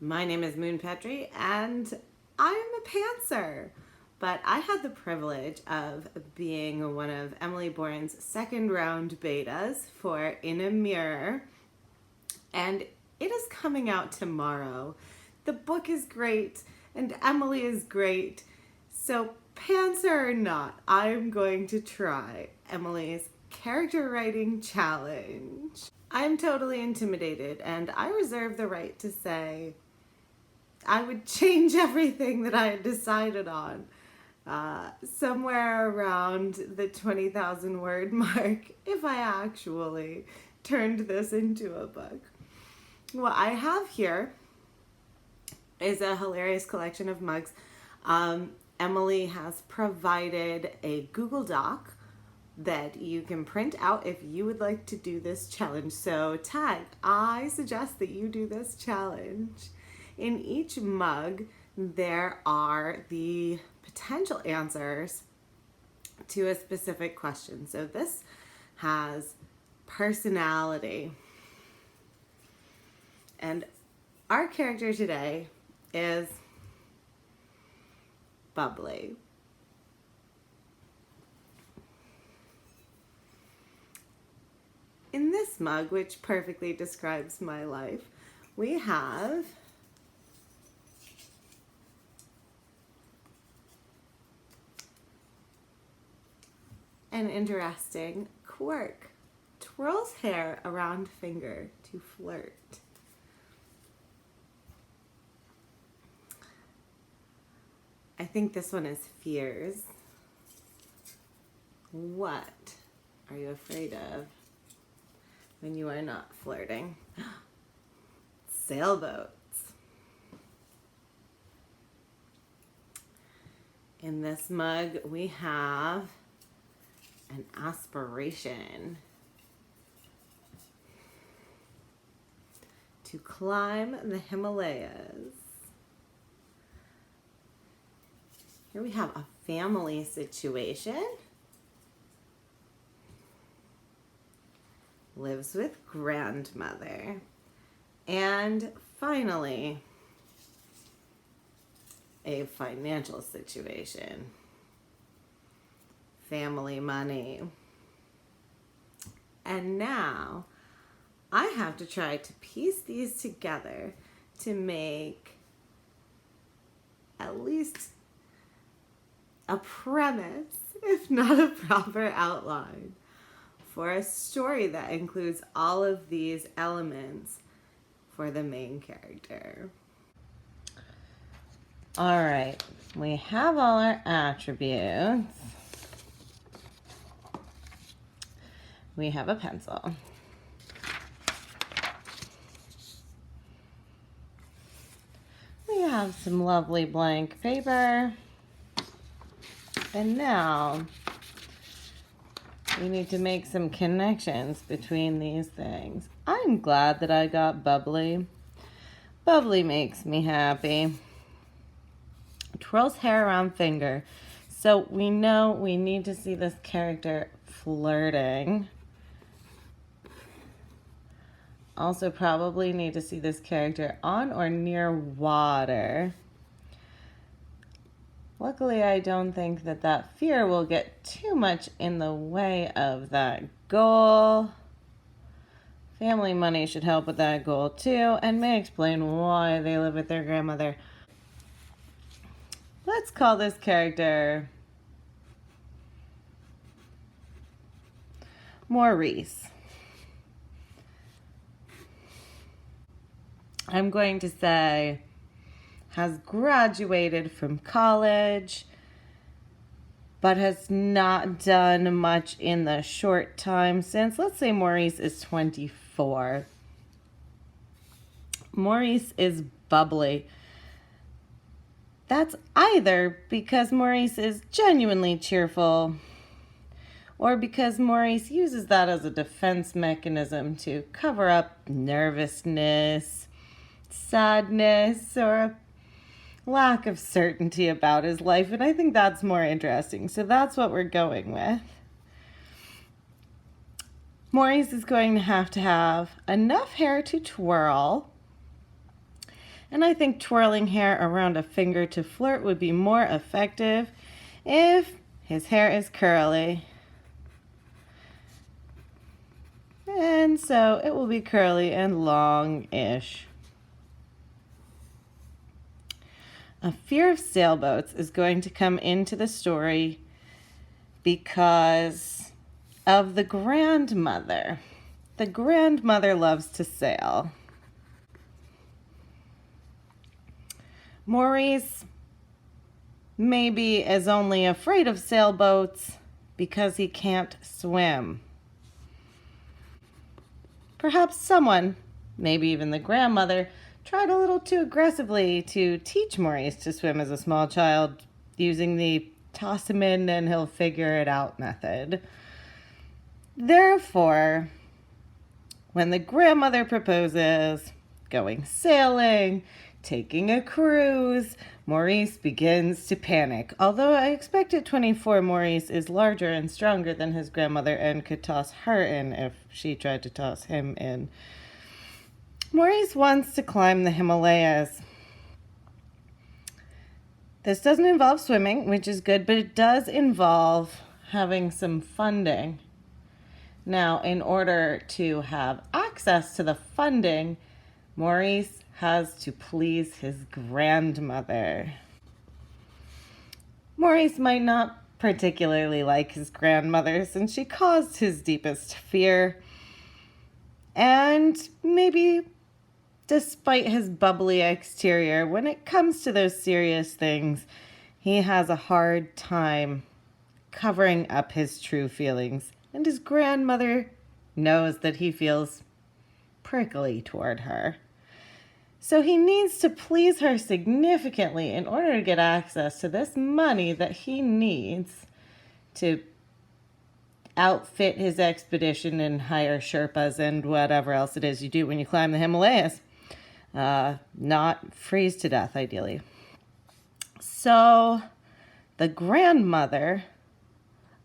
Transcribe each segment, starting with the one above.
My name is Moon Petrie and I'm a pantser, but I had the privilege of being one of Emily Bourne's second round betas for In a Mirror, and it is coming out tomorrow. The book is great and Emily is great, so pantser or not, I'm going to try Emily's character writing challenge. I'm totally intimidated and I reserve the right to say I would change everything that I had decided on somewhere around the 20,000 word mark if I actually turned this into a book. What I have here is a hilarious collection of mugs. Emily has provided a Google Doc that you can print out if you would like to do this challenge. So Tag, I suggest that you do this challenge. In each mug, there are the potential answers to a specific question. So this has personality. And our character today is bubbly. In this mug, which perfectly describes my life, we have an interesting quirk. Twirls hair around finger to flirt. I think this one is fears. What are you afraid of when you are not flirting? Sailboats. In this mug, we have an aspiration to climb the Himalayas. Here we have a family situation. Lives with grandmother. And finally, a financial situation. Family money. And now I have to try to piece these together to make at least a premise, if not a proper outline, for a story that includes all of these elements for the main character. All right, we have all our attributes. We have a pencil. We have some lovely blank paper. And now we need to make some connections between these things. I'm glad that I got bubbly. Bubbly makes me happy. Twirls hair around finger. So we know we need to see this character flirting. Also probably need to see this character on or near water. Luckily, I don't think that fear will get too much in the way of that goal. Family money should help with that goal too, and may explain why they live with their grandmother. Let's call this character Maurice. I'm going to say has graduated from college, but has not done much in the short time since. Let's say Maurice is 24. Maurice is bubbly. That's either because Maurice is genuinely cheerful or because Maurice uses that as a defense mechanism to cover up nervousness, sadness, or a lack of certainty about his life, and I think that's more interesting. So that's what we're going with. Maurice is going to have enough hair to twirl And I think twirling hair around a finger to flirt would be more effective if his hair is curly. And so it will be curly and long-ish. A fear of sailboats is going to come into the story because of the grandmother. The grandmother loves to sail. Maurice maybe is only afraid of sailboats because he can't swim. Perhaps someone, maybe even the grandmother, tried a little too aggressively to teach Maurice to swim as a small child using the toss him in and he'll figure it out method. Therefore, when the grandmother proposes going sailing, taking a cruise, Maurice begins to panic. Although I expect at 24 Maurice is larger and stronger than his grandmother and could toss her in if she tried to toss him in. Maurice wants to climb the Himalayas. This doesn't involve swimming, which is good, but it does involve having some funding. Now, in order to have access to the funding, Maurice has to please his grandmother. Maurice might not particularly like his grandmother since she caused his deepest fear. And maybe despite his bubbly exterior, when it comes to those serious things, he has a hard time covering up his true feelings. And his grandmother knows that he feels prickly toward her. So he needs to please her significantly in order to get access to this money that he needs to outfit his expedition and hire Sherpas and whatever else it is you do when you climb the Himalayas. Not freeze to death, ideally. So the grandmother,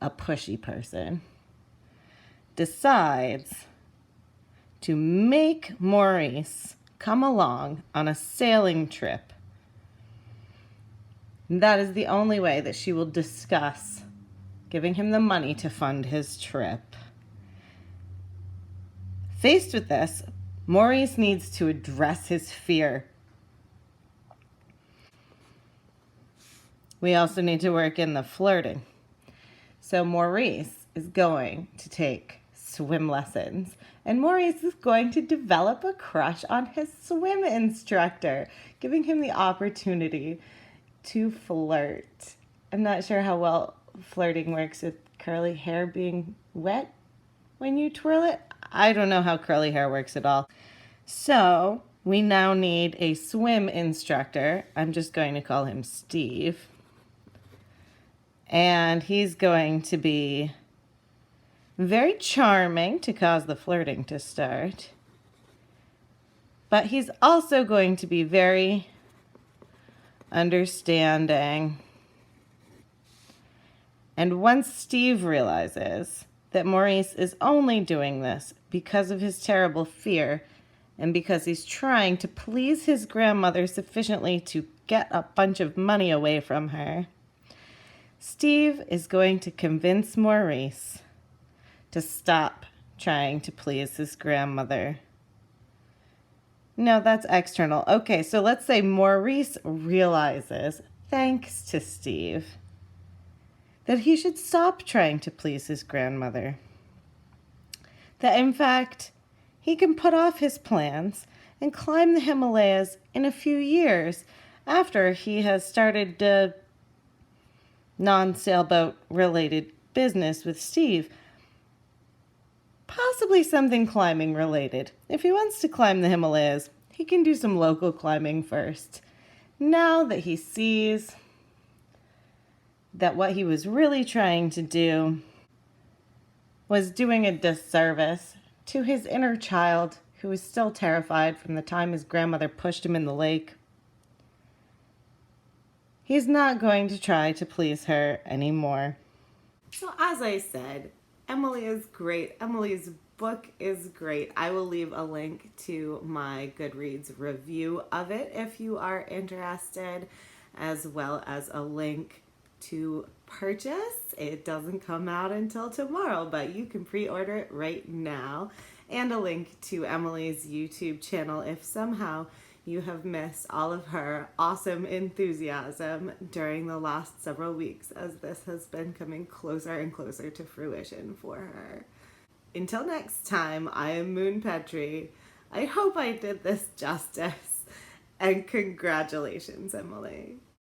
a pushy person, decides to make Maurice come along on a sailing trip. And that is the only way that she will discuss giving him the money to fund his trip. Faced with this, Maurice needs to address his fear. We also need to work in the flirting. So Maurice is going to take swim lessons, and Maurice is going to develop a crush on his swim instructor, giving him the opportunity to flirt. I'm not sure how well flirting works with curly hair being wet when you twirl it. I don't know how curly hair works at all. So we now need a swim instructor. I'm just going to call him Steve. And he's going to be very charming to cause the flirting to start. But he's also going to be very understanding. And once Steve realizes that Maurice is only doing this because of his terrible fear and because he's trying to please his grandmother sufficiently to get a bunch of money away from her, Steve is going to convince Maurice to stop trying to please his grandmother. No, that's external. Okay, so let's say Maurice realizes, thanks to Steve, that he should stop trying to please his grandmother. That in fact, he can put off his plans and climb the Himalayas in a few years after he has started a non-sailboat related business with Steve. Possibly something climbing related. If he wants to climb the Himalayas, he can do some local climbing first. Now that he sees that what he was really trying to do was doing a disservice to his inner child, who was still terrified from the time his grandmother pushed him in the lake, he's not going to try to please her anymore. So as I said, Emily is great. Emily is book is great. I will leave a link to my Goodreads review of it if you are interested, as well as a link to purchase. It doesn't come out until tomorrow, but you can pre-order it right now, and a link to Emily's YouTube channel if somehow you have missed all of her awesome enthusiasm during the last several weeks, as this has been coming closer and closer to fruition for her. Until next time, I am Moon Petrie. I hope I did this justice, and congratulations, Emily.